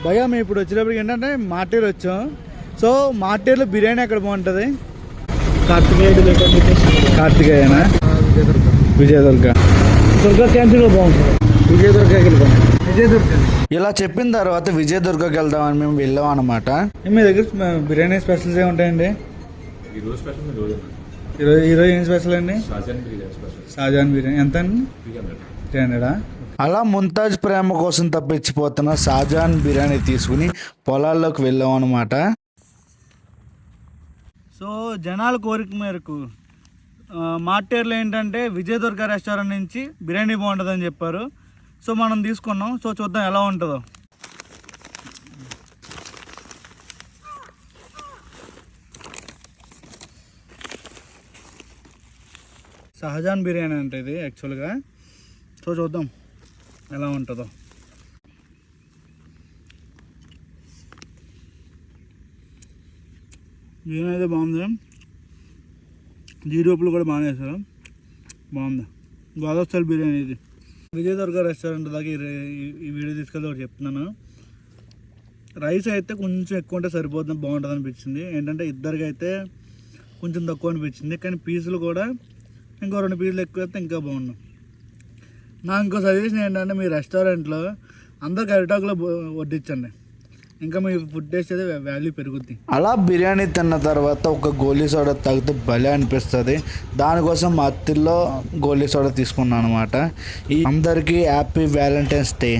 భయ్యా మేము ఇప్పుడు వచ్చేటప్పటికి ఏంటంటే మార్టేర్ వచ్చాం. సో మార్టేర్లో బిర్యానీ ఎక్కడ బాగుంటుంది? కార్తికేయనా? విజయదుర్గ. దుర్గా క్యాంటీన్లో బాగుంటుంది. విజయదుర్గకి వెళ్ళిపోయాం. విజయదుర్గ ఇలా చెప్పిన తర్వాత విజయదుర్గకి వెళ్దామని మేము వెళ్ళాం అనమాట. మీ దగ్గర బిర్యానీ స్పెషల్స్ ఏముంటాయండి? ఈరోజు ఏం స్పెషల్ అండి? షాజాన్ బిర్యానీ. ఎంత అండి? 300. అలా ముంతాజ్ ప్రేమ కోసం తప్పించిపోతున్న షాజాన్ బిర్యానీ తీసుకుని పొలాల్లోకి వెళ్ళాం అనమాట. సో జనాల కోరిక మేరకు మార్టేర్లో ఏంటంటే విజయదుర్గ రెస్టారెంట్ నుంచి బిర్యానీ బాగుంటుందని చెప్పారు. సో మనం తీసుకున్నాం. సో చూద్దాం ఎలా ఉంటుందో. షాజాన్ బిర్యానీ అంటే ఇది యాక్చువల్గా. సో చూద్దాం ఎలా ఉంటుందో. బిర్యానీ అయితే బాగుంది. జీడిపప్పులు కూడా బాగానే వేస్తారు. బాగుంది. గోదావరి స్టైల్ బిర్యానీ ఇది. విజయదుర్గ రెస్టారెంట్ దాకా ఈ వీడియో తీసుకెళ్ళి ఒకటి చెప్తున్నాను. రైస్ అయితే కొంచెం ఎక్కువ ఉంటే సరిపోతుంది, బాగుంటుంది అనిపించింది. ఏంటంటే ఇద్దరికి అయితే కొంచెం తక్కువ అనిపించింది. కానీ పీసులు కూడా ఇంకో 2 పీసులు ఎక్కువ అయితే ఇంకా బాగున్నాయి. నా ఇంకో సజెషన్ ఏంటంటే మీ రెస్టారెంట్లో అందరికి అరిటాకులో వడ్డించండి. ఇంకా మీ ఫుడ్ టేస్ట్ అయితే వాల్యూ పెరుగుద్ది. అలా బిర్యానీ తిన్న తర్వాత ఒక గోలీ సోడా తాగితే భలే అనిపిస్తుంది. దానికోసం మా అత్తిల్లో గోలీ సోడా తీసుకున్నాను అనమాట. అందరికీ హ్యాపీ వ్యాలంటైన్స్ డే.